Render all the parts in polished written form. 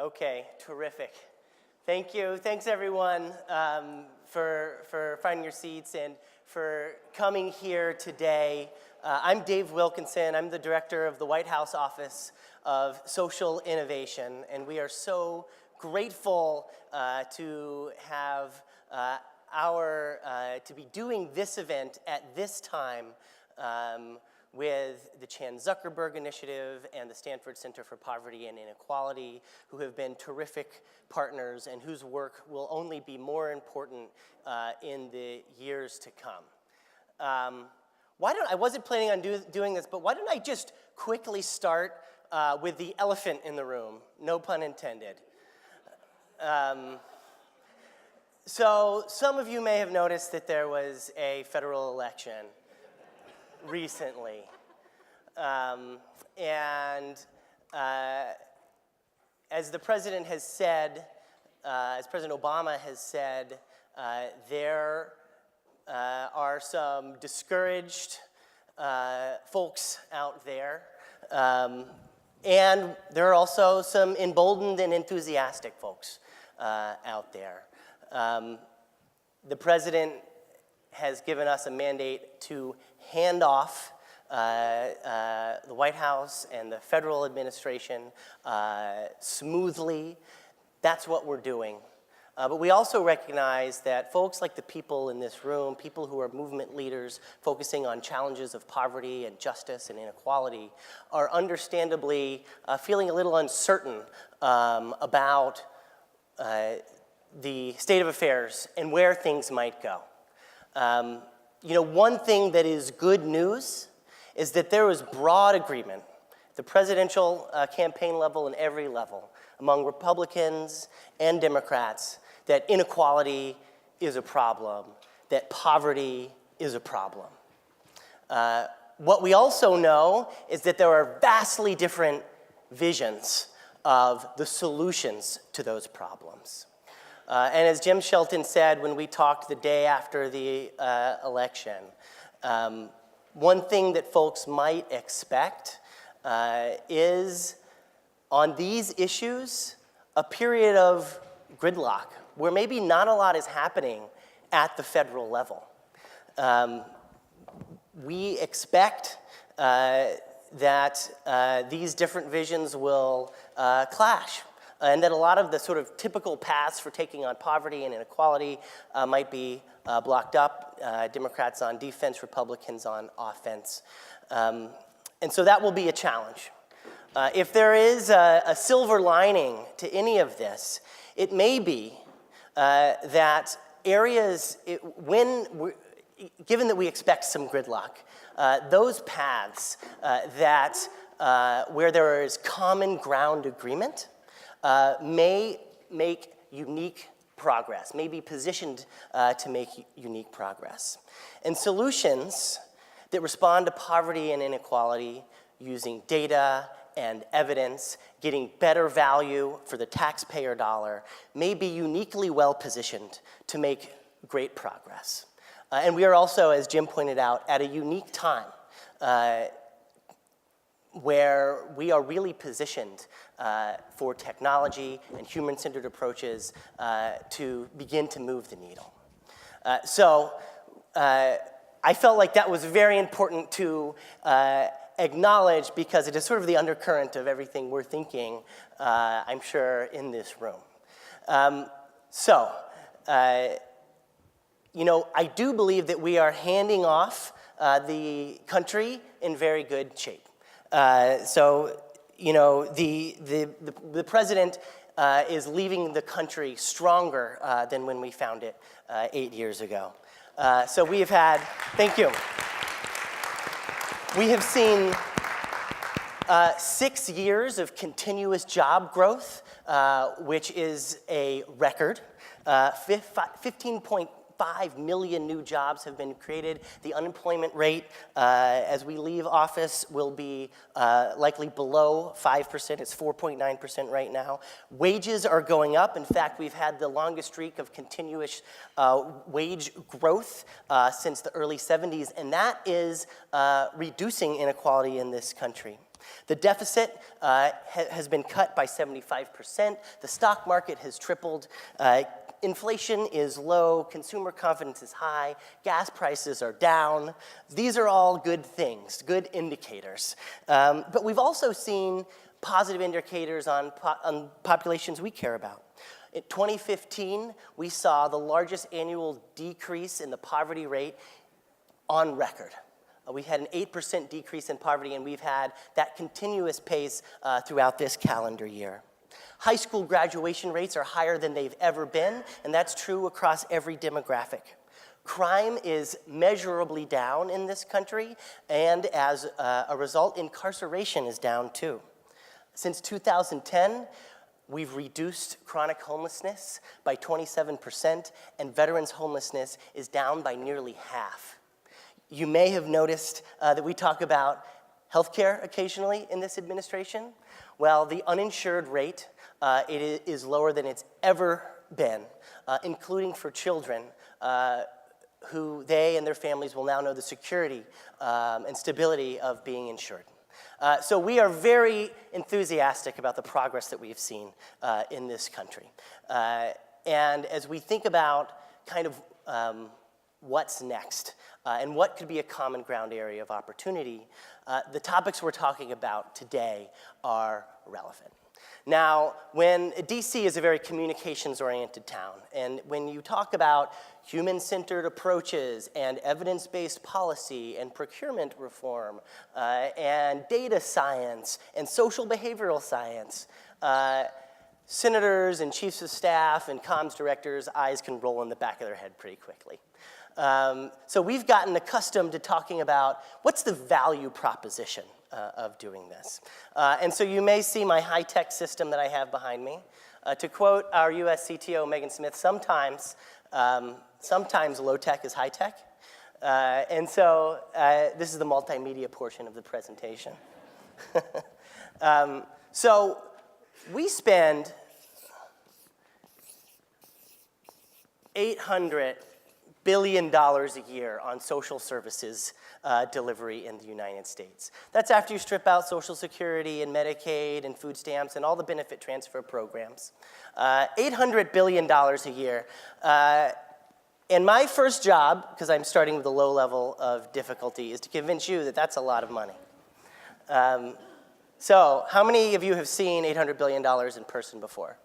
Okay, terrific. Thank you. Thanks, everyone, for finding your seats and for coming here today. I'm Dave Wilkinson. I'm the director of the White House Office of Social Innovation, and we are so grateful to have to be doing this event at this time with the Zuckerberg Initiative and the Stanford Center for Poverty and Inequality, who have been terrific partners and whose work will only be more important in the years to come. I wasn't planning on doing this, but why don't I just quickly start with the elephant in the room, no pun intended. So some of you may have noticed that there was a federal election recently. As the president has said, as President Obama has said, there are some discouraged folks out there, and there are also some emboldened and enthusiastic folks out there. The president has given us a mandate to hand off the White House and the federal administration smoothly. That's what we're doing. But we also recognize that folks like the people in this room, people who are movement leaders focusing on challenges of poverty and justice and inequality, are understandably feeling a little uncertain about the state of affairs and where things might go. One thing that is good news is that there was broad agreement, the presidential campaign level and every level, among Republicans and Democrats, that inequality is a problem, that poverty is a problem. What we also know is that there are vastly different visions of the solutions to those problems. And as Jim Shelton said when we talked the day after the election, one thing that folks might expect is, on these issues, a period of gridlock, where maybe not a lot is happening at the federal level. We expect that these different visions will clash, and that a lot of the sort of typical paths for taking on poverty and inequality might be blocked up, Democrats on defense, Republicans on offense. And so that will be a challenge. If there is a silver lining to any of this, it may be that areas, given that we expect some gridlock, those paths where there is common ground agreement may make unique progress, may be positioned to make unique progress. And solutions that respond to poverty and inequality using data and evidence, getting better value for the taxpayer dollar, may be uniquely well positioned to make great progress. And we are also, as Jim pointed out, at a unique time where we are really positioned for technology and human-centered approaches to begin to move the needle. So I felt like that was very important to acknowledge, because it is sort of the undercurrent of everything we're thinking, I'm sure, in this room. I do believe that we are handing off the country in very good shape. The president is leaving the country stronger than when we found it 8 years ago. So we have had, thank you. We have seen 6 years of continuous job growth, which is a record. 15.5 million new jobs have been created. The unemployment rate, as we leave office, will be likely below 5%. It's 4.9% right now. Wages are going up. In fact, we've had the longest streak of continuous wage growth since the early 70s, and that is reducing inequality in this country. The deficit has been cut by 75%. The stock market has tripled. Inflation is low. Consumer confidence is high. Gas prices are down. These are all good things, good indicators. But we've also seen positive indicators on populations we care about. In 2015, we saw the largest annual decrease in the poverty rate on record. We had an 8% decrease in poverty, and we've had that continuous pace throughout this calendar year. High school graduation rates are higher than they've ever been, and that's true across every demographic. Crime is measurably down in this country, and as a result, incarceration is down too. Since 2010, we've reduced chronic homelessness by 27%, and veterans' homelessness is down by nearly half. You may have noticed that we talk about healthcare occasionally in this administration. Well, the uninsured rate it is lower than it's ever been, including for children who they and their families will now know the security and stability of being insured. So we are very enthusiastic about the progress that we've seen in this country. And as we think about kind of what's next and what could be a common ground area of opportunity, the topics we're talking about today are relevant. Now, when DC is a very communications-oriented town, and when you talk about human-centered approaches and evidence-based policy and procurement reform and data science and social behavioral science, senators and chiefs of staff and comms directors' eyes can roll in the back of their head pretty quickly. So we've gotten accustomed to talking about what's the value proposition of doing this. And so you may see my high-tech system that I have behind me. To quote our US CTO, Megan Smith, sometimes low-tech is high-tech. And so this is the multimedia portion of the presentation. So we spend $800 billion a year on social services delivery in the United States. That's after you strip out Social Security and Medicaid and food stamps and all the benefit transfer programs. $800 billion a year. And my first job, because I'm starting with a low level of difficulty, is to convince you that that's a lot of money. So how many of you have seen $800 billion in person before?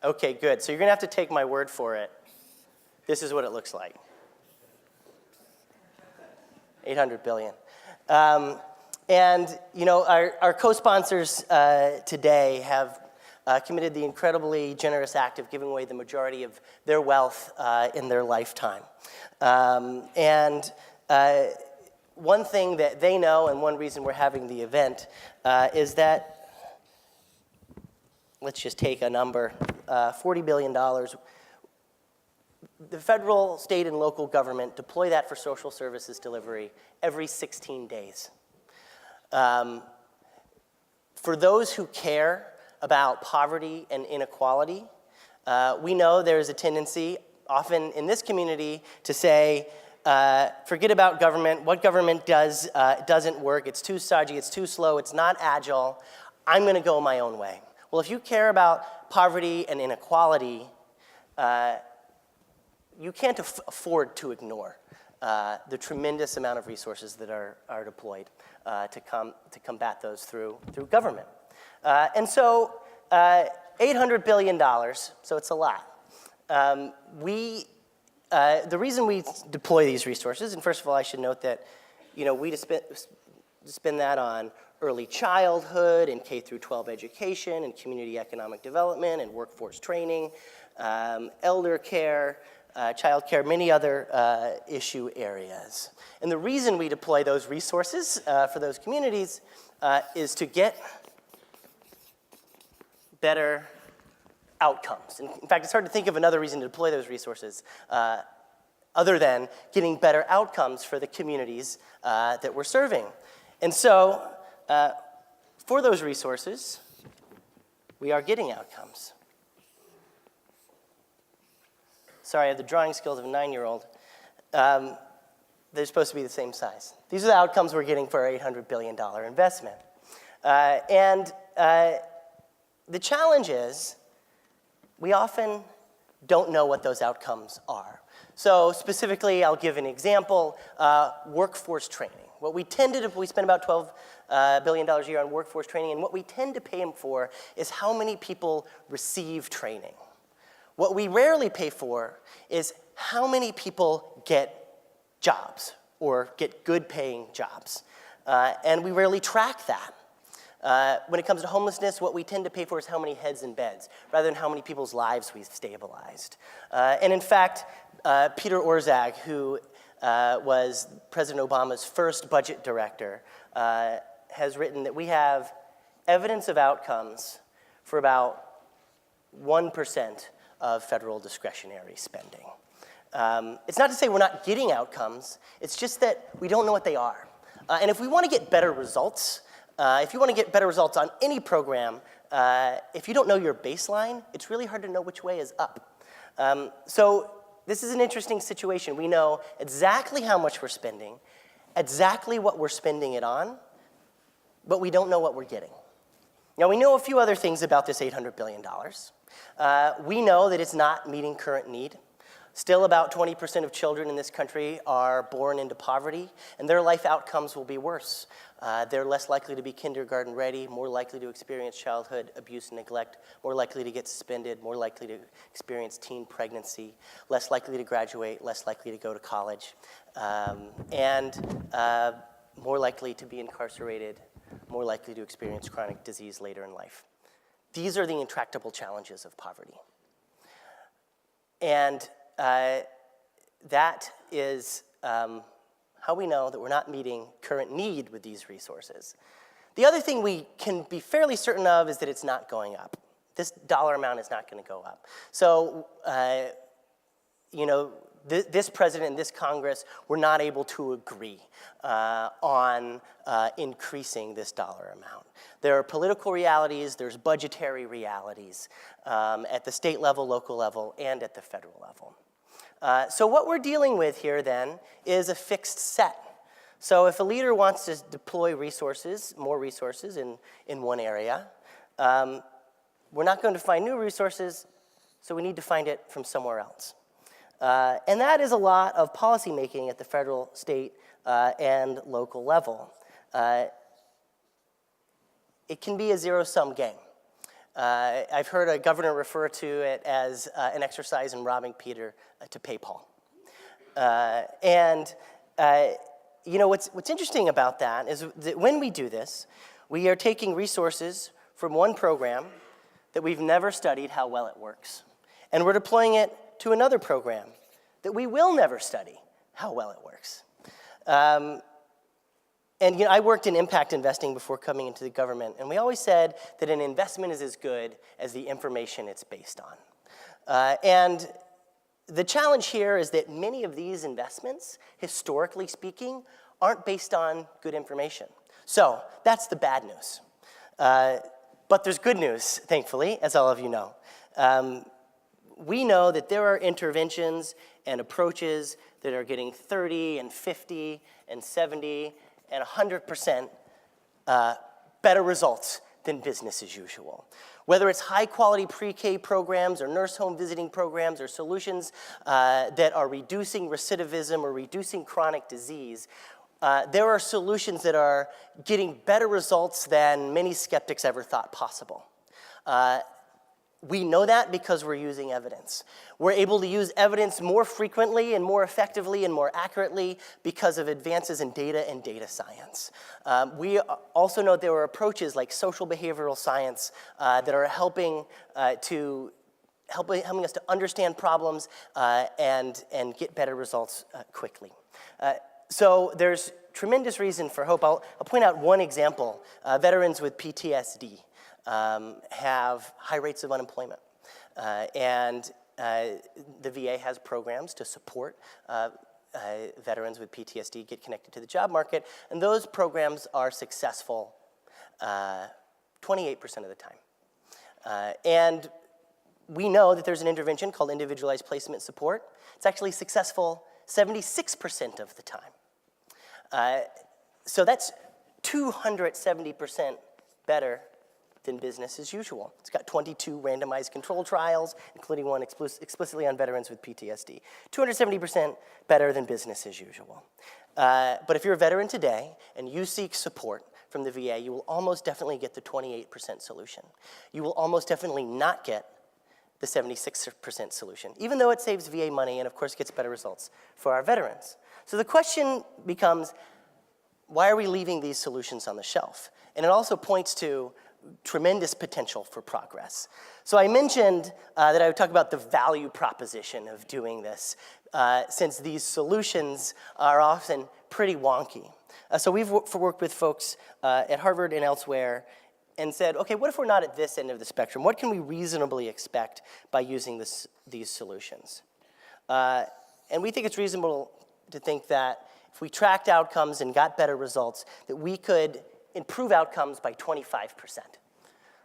Okay, good. So you're going to have to take my word for it. This is what it looks like. 800 billion. And you know, our co-sponsors today have committed the incredibly generous act of giving away the majority of their wealth in their lifetime. And one thing that they know, and one reason we're having the event, is that, let's just take a number, $40 billion. The federal, state, and local government deploy that for social services delivery every 16 days. For those who care about poverty and inequality, we know there's a tendency, often in this community, to say, forget about government. What government does doesn't work. It's too stodgy. It's too slow. It's not agile. I'm going to go my own way. Well, if you care about poverty and inequality, you can't afford to ignore the tremendous amount of resources that are deployed to combat those through government. And so $800 billion, so it's a lot. The reason we deploy these resources, and first of all, I should note that we spend that on early childhood and K through 12 education and community economic development and workforce training, elder care, child care, many other issue areas. And the reason we deploy those resources for those communities is to get better outcomes. In fact, it's hard to think of another reason to deploy those resources other than getting better outcomes for the communities that we're serving. And so, for those resources, we are getting outcomes. Sorry, I have the drawing skills of a 9-year-old. they're supposed to be the same size. These are the outcomes we're getting for our $800 billion investment. The challenge is we often don't know what those outcomes are. So specifically, I'll give an example, workforce training. What we tend to do, we spend about $12 billion a year on workforce training, and what we tend to pay them for is how many people receive training. What we rarely pay for is how many people get jobs or get good paying jobs. And we rarely track that. When it comes to homelessness, what we tend to pay for is how many heads in beds, rather than how many people's lives we've stabilized. And in fact, Peter Orszag, who was President Obama's first budget director, has written that we have evidence of outcomes for about 1% of federal discretionary spending. It's not to say we're not getting outcomes, it's just that we don't know what they are. And if we want to get better results, if you want to get better results on any program, if you don't know your baseline, it's really hard to know which way is up. So this is an interesting situation. We know exactly how much we're spending, exactly what we're spending it on, but we don't know what we're getting. Now, we know a few other things about this $800 billion. We know that it's not meeting current need. Still, about 20% of children in this country are born into poverty, and their life outcomes will be worse. They're less likely to be kindergarten ready, more likely to experience childhood abuse and neglect, more likely to get suspended, more likely to experience teen pregnancy, less likely to graduate, less likely to go to college, and more likely to be incarcerated, more likely to experience chronic disease later in life. These are the intractable challenges of poverty. And that is how we know that we're not meeting current need with these resources. The other thing we can be fairly certain of is that it's not going up. This dollar amount is not going to go up. So, this president and this Congress were not able to agree on increasing this dollar amount. There are political realities, there's budgetary realities at the state level, local level, and at the federal level. So what we're dealing with here then is a fixed set. So if a leader wants to deploy resources, more resources in one area, we're not going to find new resources, so we need to find it from somewhere else. And that is a lot of policymaking at the federal, state, and local level. It can be a zero-sum game. I've heard a governor refer to it as an exercise in robbing Peter to pay Paul. What's interesting about that is that when we do this, we are taking resources from one program that we've never studied how well it works, and we're deploying it to another program that we will never study how well it works. I worked in impact investing before coming into the government, and we always said that an investment is as good as the information it's based on. And the challenge here is that many of these investments, historically speaking, aren't based on good information. So that's the bad news. But there's good news, thankfully, as all of you know. We know that there are interventions and approaches that are getting 30 and 50 and 70 and 100% better results than business as usual. Whether it's high-quality pre-K programs or nurse home visiting programs or solutions that are reducing recidivism or reducing chronic disease, there are solutions that are getting better results than many skeptics ever thought possible. We know that because we're using evidence. We're able to use evidence more frequently and more effectively and more accurately because of advances in data and data science. We also know there are approaches like social behavioral science that are helping us to understand problems and get better results quickly. So there's tremendous reason for hope. I'll point out one example. Veterans with PTSD. Have high rates of unemployment. And the VA has programs to support veterans with PTSD get connected to the job market, and those programs are successful 28% of the time. And we know that there's an intervention called individualized placement support. It's actually successful 76% of the time. So that's 270% better than business as usual. It's got 22 randomized control trials, including one explicitly on veterans with PTSD. 270% better than business as usual. But if you're a veteran today and you seek support from the VA, you will almost definitely get the 28% solution. You will almost definitely not get the 76% solution, even though it saves VA money and of course gets better results for our veterans. So the question becomes, why are we leaving these solutions on the shelf? And it also points to tremendous potential for progress. So I mentioned that I would talk about the value proposition of doing this, since these solutions are often pretty wonky. So we've worked with folks at Harvard and elsewhere and said, okay, what if we're not at this end of the spectrum? What can we reasonably expect by using these solutions? And we think it's reasonable to think that if we tracked outcomes and got better results, that we could improve outcomes by 25%.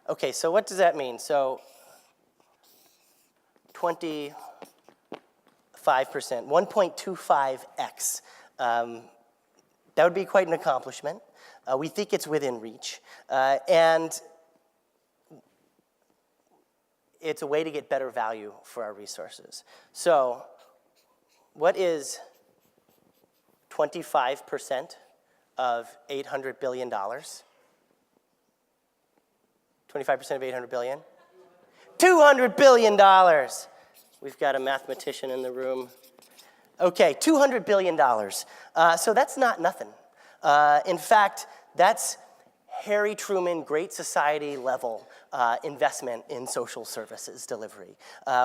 Okay, so what does that mean? So 25%, 1.25x. That would be quite an accomplishment. We think it's within reach. And it's a way to get better value for our resources. So what is 25% of $800 billion? 25% of $800 billion? $200 billion. We've got a mathematician in the room. Okay, $200 billion. So that's not nothing. In fact, that's Harry Truman Great Society level investment in social services delivery,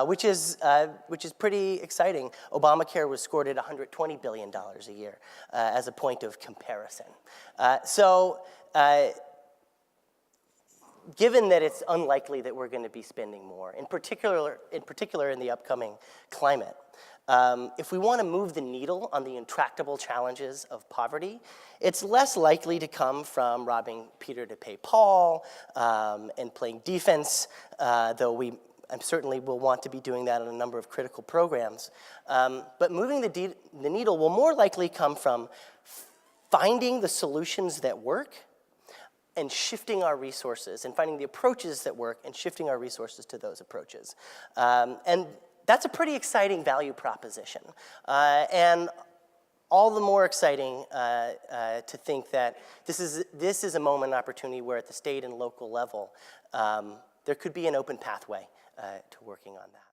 which is pretty exciting. Obamacare was scored at $120 billion a year as a point of comparison. Given that it's unlikely that we're going to be spending more, in particular in the upcoming climate, if we want to move the needle on the intractable challenges of poverty, it's less likely to come from robbing Peter to pay Paul and playing defense, though I certainly will want to be doing that on a number of critical programs. But moving the needle will more likely come from finding the solutions that work and shifting our resources, and finding the approaches that work and shifting our resources to those approaches. And that's a pretty exciting value proposition. And all the more exciting to think that this is a moment and opportunity where at the state and local level, there could be an open pathway to working on that.